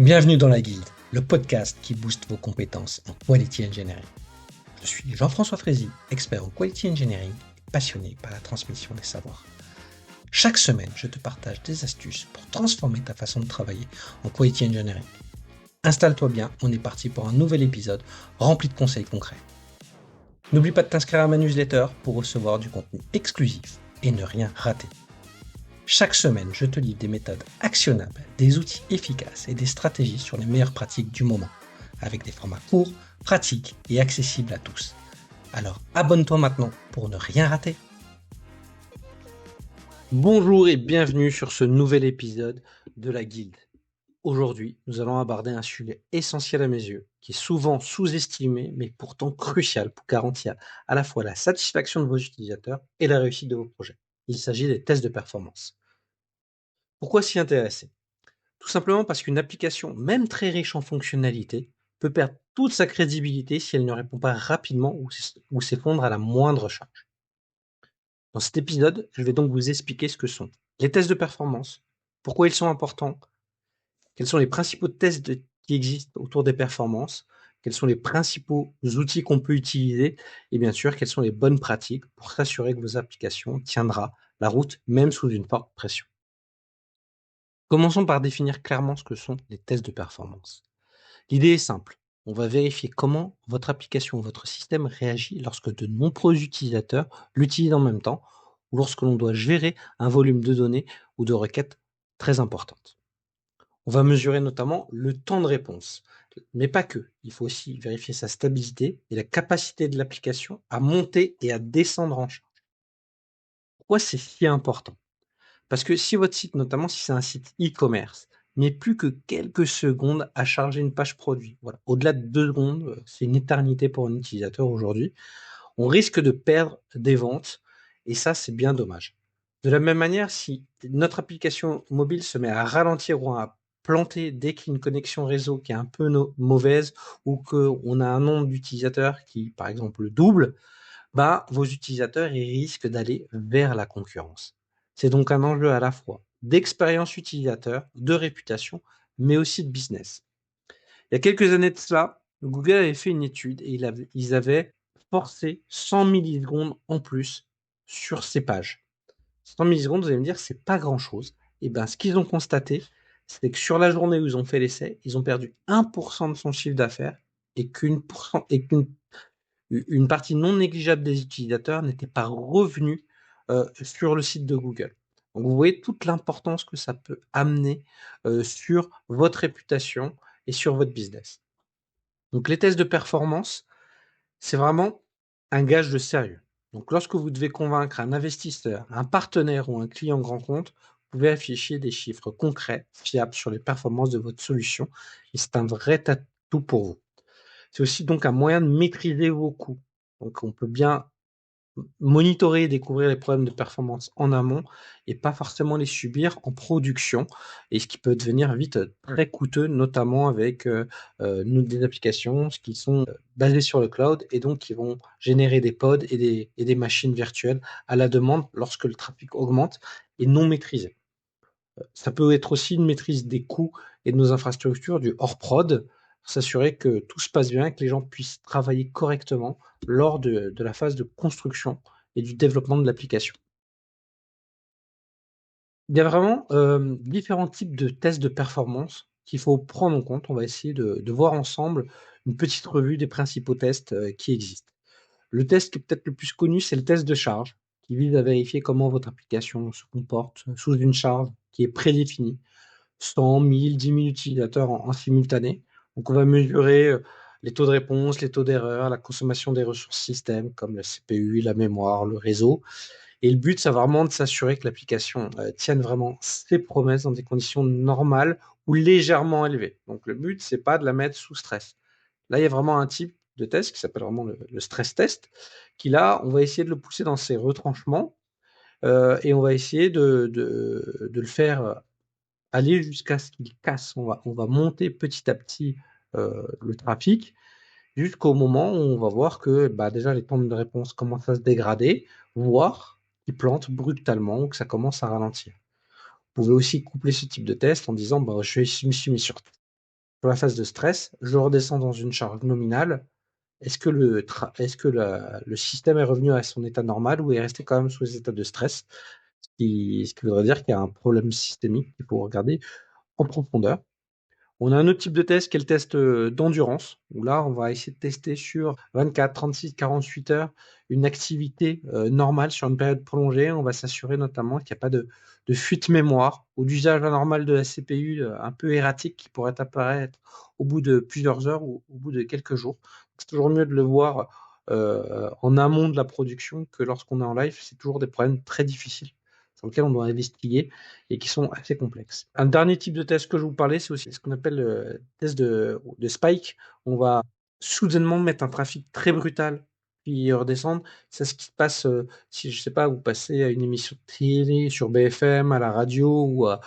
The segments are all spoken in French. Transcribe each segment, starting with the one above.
Bienvenue dans la Guilde, le podcast qui booste vos compétences en Quality Engineering. Je suis Jean-François Frézy, expert en Quality Engineering et passionné par la transmission des savoirs. Chaque semaine, je te partage des astuces pour transformer ta façon de travailler en Quality Engineering. Installe-toi bien, on est parti pour un nouvel épisode rempli de conseils concrets. N'oublie pas de t'inscrire à ma newsletter pour recevoir du contenu exclusif et ne rien rater. Chaque semaine, je te livre des méthodes actionnables, des outils efficaces et des stratégies sur les meilleures pratiques du moment, avec des formats courts, pratiques et accessibles à tous. Alors abonne-toi maintenant pour ne rien rater. Bonjour et bienvenue sur ce nouvel épisode de la Guilde. Aujourd'hui, nous allons aborder un sujet essentiel à mes yeux, qui est souvent sous-estimé, mais pourtant crucial pour garantir à la fois la satisfaction de vos utilisateurs et la réussite de vos projets. Il s'agit des tests de performance. Pourquoi s'y intéresser ? Tout simplement parce qu'une application, même très riche en fonctionnalités, peut perdre toute sa crédibilité si elle ne répond pas rapidement ou s'effondre à la moindre charge. Dans cet épisode, je vais donc vous expliquer ce que sont les tests de performance, pourquoi ils sont importants, quels sont les principaux qui existent autour des performances, quels sont les principaux outils qu'on peut utiliser et bien sûr quelles sont les bonnes pratiques pour s'assurer que vos applications tiendra la route même sous une forte pression. Commençons par définir clairement ce que sont les tests de performance. L'idée est simple. On va vérifier comment votre application ou votre système réagit lorsque de nombreux utilisateurs l'utilisent en même temps ou lorsque l'on doit gérer un volume de données ou de requêtes très importantes. On va mesurer notamment le temps de réponse, mais pas que. Il faut aussi vérifier sa stabilité et la capacité de l'application à monter et à descendre en charge. Pourquoi c'est si important ? Parce que si votre site, notamment si c'est un site e-commerce, met plus que quelques secondes à charger une page produit, voilà, au-delà de 2 secondes, c'est une éternité pour un utilisateur aujourd'hui, on risque de perdre des ventes et ça, c'est bien dommage. De la même manière, si notre application mobile se met à ralentir ou à planter dès qu'il y a une connexion réseau qui est un peu mauvaise ou qu'on a un nombre d'utilisateurs qui, par exemple, double, bah, vos utilisateurs ils risquent d'aller vers la concurrence. C'est donc un enjeu à la fois d'expérience utilisateur, de réputation, mais aussi de business. Il y a quelques années de cela, Google avait fait une étude et ils avaient forcé 100 millisecondes en plus sur ces pages. 100 millisecondes, vous allez me dire, c'est pas grand-chose. Et bien, ce qu'ils ont constaté, c'est que sur la journée où ils ont fait l'essai, ils ont perdu 1% de son chiffre d'affaires et qu'une partie non négligeable des utilisateurs n'était pas revenue sur le site de Google. Donc vous voyez toute l'importance que ça peut amener sur votre réputation et sur votre business. Donc les tests de performance, c'est vraiment un gage de sérieux. Donc lorsque vous devez convaincre un investisseur, un partenaire ou un client grand compte, vous pouvez afficher des chiffres concrets, fiables sur les performances de votre solution et c'est un vrai atout pour vous. C'est aussi donc un moyen de maîtriser vos coûts. Donc on peut bien monitorer et découvrir les problèmes de performance en amont et pas forcément les subir en production et ce qui peut devenir vite très coûteux, notamment avec des applications qui sont basées sur le cloud et donc qui vont générer des pods et des machines virtuelles à la demande lorsque le trafic augmente et non maîtrisé. Ça peut être aussi une maîtrise des coûts et de nos infrastructures, du hors prod, pour s'assurer que tout se passe bien et que les gens puissent travailler correctement lors de la phase de construction et du développement de l'application. Il y a vraiment différents types de tests de performance qu'il faut prendre en compte. On va essayer de voir ensemble une petite revue des principaux tests qui existent. Le test qui est peut-être le plus connu, c'est le test de charge, qui vise à vérifier comment votre application se comporte sous une charge qui est prédéfinie. 100, 1000, 10 000 utilisateurs en simultané. Donc on va mesurer les taux de réponse, les taux d'erreur, la consommation des ressources système comme le CPU, la mémoire, le réseau. Et le but, c'est vraiment de s'assurer que l'application tienne vraiment ses promesses dans des conditions normales ou légèrement élevées. Donc le but, c'est pas de la mettre sous stress. Là, il y a vraiment un type de test qui s'appelle vraiment le stress test, qui là, on va essayer de le pousser dans ses retranchements et on va essayer de le faire aller jusqu'à ce qu'il casse. On va monter petit à petit le trafic jusqu'au moment où on va voir que bah, déjà les temps de réponse commencent à se dégrader, voire qu'ils plantent brutalement ou que ça commence à ralentir. Vous pouvez aussi coupler ce type de test en disant bah, je me suis mis sur sur la phase de stress, je redescends dans une charge nominale. Est-ce que le système est revenu à son état normal ou est resté quand même sous état de stress? Ce qui voudrait dire qu'il y a un problème systémique qu'il faut regarder en profondeur. On a un autre type de test qui est le test d'endurance, où là, on va essayer de tester sur 24, 36, 48 heures une activité normale sur une période prolongée. On va s'assurer notamment qu'il n'y a pas de fuite mémoire ou d'usage anormal de la CPU un peu erratique qui pourrait apparaître au bout de plusieurs heures ou au bout de quelques jours. C'est toujours mieux de le voir en amont de la production que lorsqu'on est en live. C'est toujours des problèmes très difficiles sur lesquels on doit investiguer et qui sont assez complexes. Un dernier type de test que je vous parlais, c'est aussi ce qu'on appelle le test de spike. On va soudainement mettre un trafic très brutal puis redescendre. C'est ce qui se passe si, je sais pas, vous passez à une émission de télé sur BFM, à la radio ou à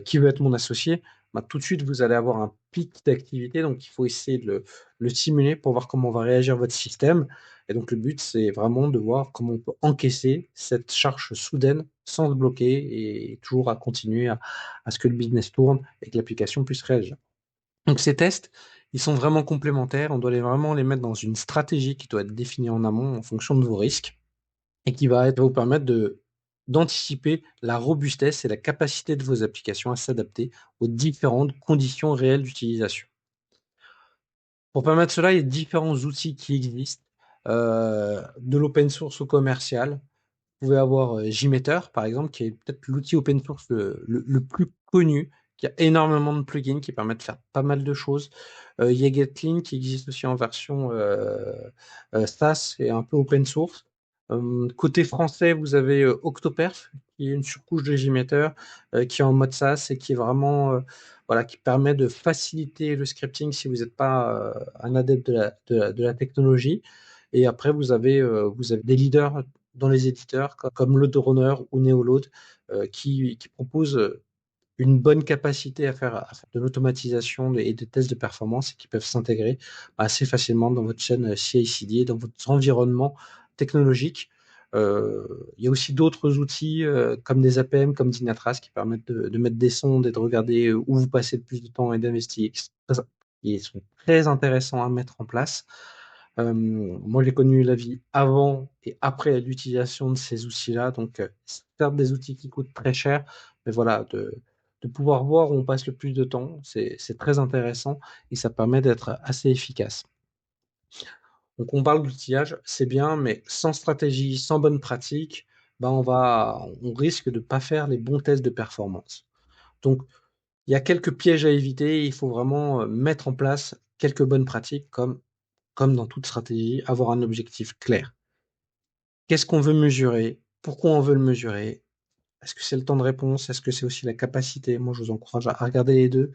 Qui veut être mon associé, bah, tout de suite vous allez avoir un pic d'activité. Donc il faut essayer de le simuler pour voir comment va réagir votre système. Et donc le but, c'est vraiment de voir comment on peut encaisser cette charge soudaine sans se bloquer et toujours à continuer à ce que le business tourne et que l'application puisse réagir. Donc ces tests, ils sont vraiment complémentaires. On doit vraiment les mettre dans une stratégie qui doit être définie en amont en fonction de vos risques et qui va vous permettre d'anticiper la robustesse et la capacité de vos applications à s'adapter aux différentes conditions réelles d'utilisation. Pour permettre cela, il y a différents outils qui existent, de l'open source au commercial. Vous pouvez avoir JMeter, par exemple, qui est peut-être l'outil open source le plus connu, qui a énormément de plugins qui permettent de faire pas mal de choses. Il y a Gatling qui existe aussi en version SaaS et un peu open source. Côté français, vous avez Octoperf, qui est une surcouche de JMeter, qui est en mode SaaS et qui est vraiment voilà, qui permet de faciliter le scripting si vous n'êtes pas un adepte de la technologie. Et après, vous avez des leaders dans les éditeurs comme Loadrunner ou Neoload qui proposent une bonne capacité à faire de l'automatisation et des tests de performance et qui peuvent s'intégrer assez facilement dans votre chaîne CI/CD, dans votre environnement technologique. Il y a aussi d'autres outils comme des APM, comme Dynatrace, qui permettent de mettre des sondes et de regarder où vous passez le plus de temps et d'investiguer. Ils sont très intéressants à mettre en place. Moi, j'ai connu la vie avant et après l'utilisation de ces outils-là. Donc, c'est certes des outils qui coûtent très cher, mais voilà, de pouvoir voir où on passe le plus de temps, c'est très intéressant et ça permet d'être assez efficace. Donc, on parle d'outillage, c'est bien, mais sans stratégie, sans bonne pratique, ben on risque de ne pas faire les bons tests de performance. Donc, il y a quelques pièges à éviter. Il faut vraiment mettre en place quelques bonnes pratiques comme dans toute stratégie, avoir un objectif clair. Qu'est-ce qu'on veut mesurer? Pourquoi on veut le mesurer? Est-ce que c'est le temps de réponse? Est-ce que c'est aussi la capacité? Moi, je vous encourage à regarder les deux.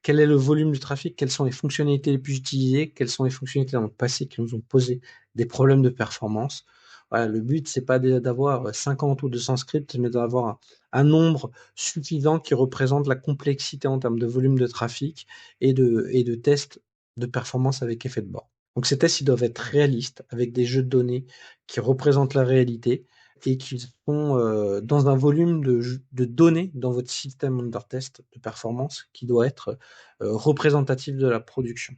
Quel est le volume du trafic? Quelles sont les fonctionnalités les plus utilisées? Quelles sont les fonctionnalités dans le passé qui nous ont posé des problèmes de performance? Voilà, le but, c'est pas d'avoir 50 ou 200 scripts, mais d'avoir un nombre suffisant qui représente la complexité en termes de volume de trafic et de tests de performance avec effet de bord. Donc ces tests, ils doivent être réalistes, avec des jeux de données qui représentent la réalité et qui sont dans un volume de données dans votre système under test de performance qui doit être représentatif de la production.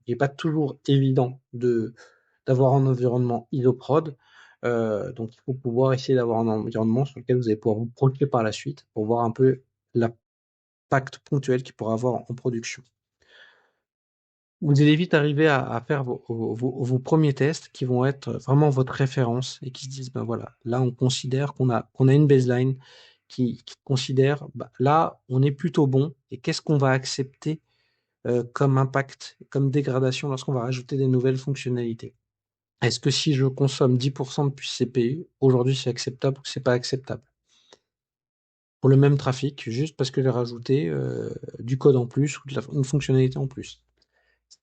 Il n'est pas toujours évident d'avoir un environnement isoprod, donc il faut pouvoir essayer d'avoir un environnement sur lequel vous allez pouvoir vous projeter par la suite pour voir un peu l'impact ponctuel qu'il pourra avoir en production. Vous allez vite arriver à faire vos premiers tests qui vont être vraiment votre référence et qui se disent, ben voilà, là on considère qu'on a une baseline qui considère, ben, là on est plutôt bon et qu'est-ce qu'on va accepter comme impact, comme dégradation lorsqu'on va rajouter des nouvelles fonctionnalités. Est-ce que si je consomme 10% de plus CPU, aujourd'hui c'est acceptable ou c'est pas acceptable? Pour le même trafic, juste parce que j'ai rajouté du code en plus ou une fonctionnalité en plus.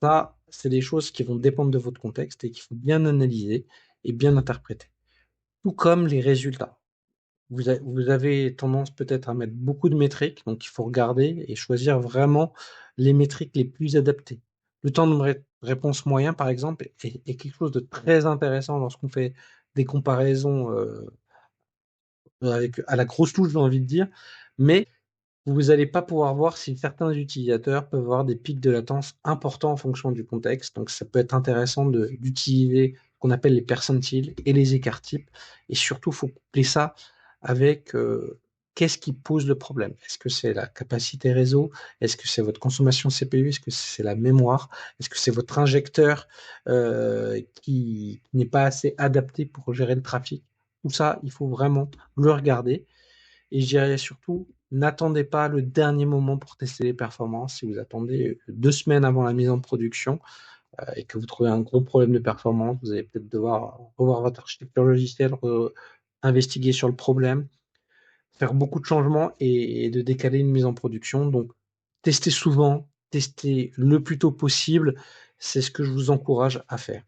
Ça, c'est des choses qui vont dépendre de votre contexte et qu'il faut bien analyser et bien interpréter. Tout comme les résultats. Vous avez tendance peut-être à mettre beaucoup de métriques, donc il faut regarder et choisir vraiment les métriques les plus adaptées. Le temps de réponse moyen, par exemple, est quelque chose de très intéressant lorsqu'on fait des comparaisons à la grosse touche, j'ai envie de dire, mais Vous n'allez pas pouvoir voir si certains utilisateurs peuvent avoir des pics de latence importants en fonction du contexte. Donc, ça peut être intéressant d'utiliser ce qu'on appelle les percentiles et les écarts types. Et surtout, il faut coupler ça avec qu'est-ce qui pose le problème. Est-ce que c'est la capacité réseau? Est-ce que c'est votre consommation CPU? Est-ce que c'est la mémoire? Est-ce que c'est votre injecteur qui n'est pas assez adapté pour gérer le trafic? Tout ça, il faut vraiment le regarder. Et je dirais surtout, n'attendez pas le dernier moment pour tester les performances. Si vous attendez 2 semaines avant la mise en production et que vous trouvez un gros problème de performance, vous allez peut-être devoir revoir votre architecture logicielle, investiguer sur le problème, faire beaucoup de changements et de décaler une mise en production. Donc, testez souvent, testez le plus tôt possible. C'est ce que je vous encourage à faire.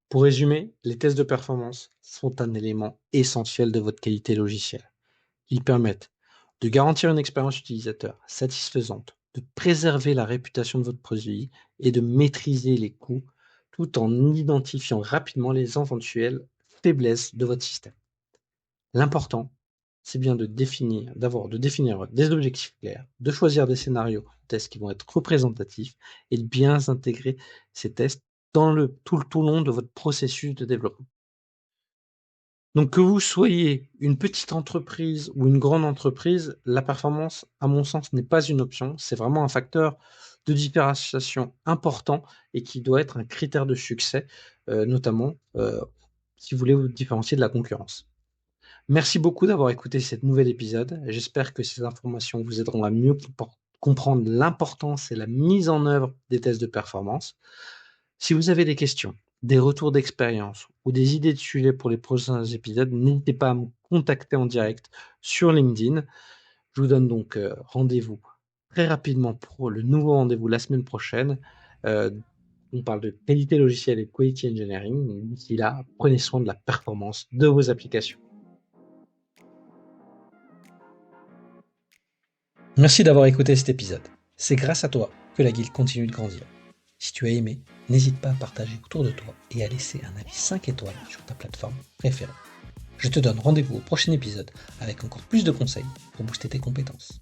Pour résumer, les tests de performance sont un élément essentiel de votre qualité logicielle. Ils permettent de garantir une expérience utilisateur satisfaisante, de préserver la réputation de votre produit et de maîtriser les coûts tout en identifiant rapidement les éventuelles faiblesses de votre système. L'important, c'est bien de définir des objectifs clairs, de choisir des scénarios de tests qui vont être représentatifs et de bien intégrer ces tests dans tout le long de votre processus de développement. Donc que vous soyez une petite entreprise ou une grande entreprise, la performance, à mon sens, n'est pas une option. C'est vraiment un facteur de différenciation important et qui doit être un critère de succès, notamment si vous voulez vous différencier de la concurrence. Merci beaucoup d'avoir écouté cet nouvel épisode. J'espère que ces informations vous aideront à mieux comprendre l'importance et la mise en œuvre des tests de performance. Si vous avez des questions, des retours d'expérience ou des idées de sujets pour les prochains épisodes, n'hésitez pas à me contacter en direct sur LinkedIn. Je vous donne donc rendez-vous très rapidement pour le nouveau rendez-vous la semaine prochaine. On parle de qualité logicielle et quality engineering. D'ici là, prenez soin de la performance de vos applications. Merci d'avoir écouté cet épisode. C'est grâce à toi que la guilde continue de grandir. Si tu as aimé, n'hésite pas à partager autour de toi et à laisser un avis 5 étoiles sur ta plateforme préférée. Je te donne rendez-vous au prochain épisode avec encore plus de conseils pour booster tes compétences.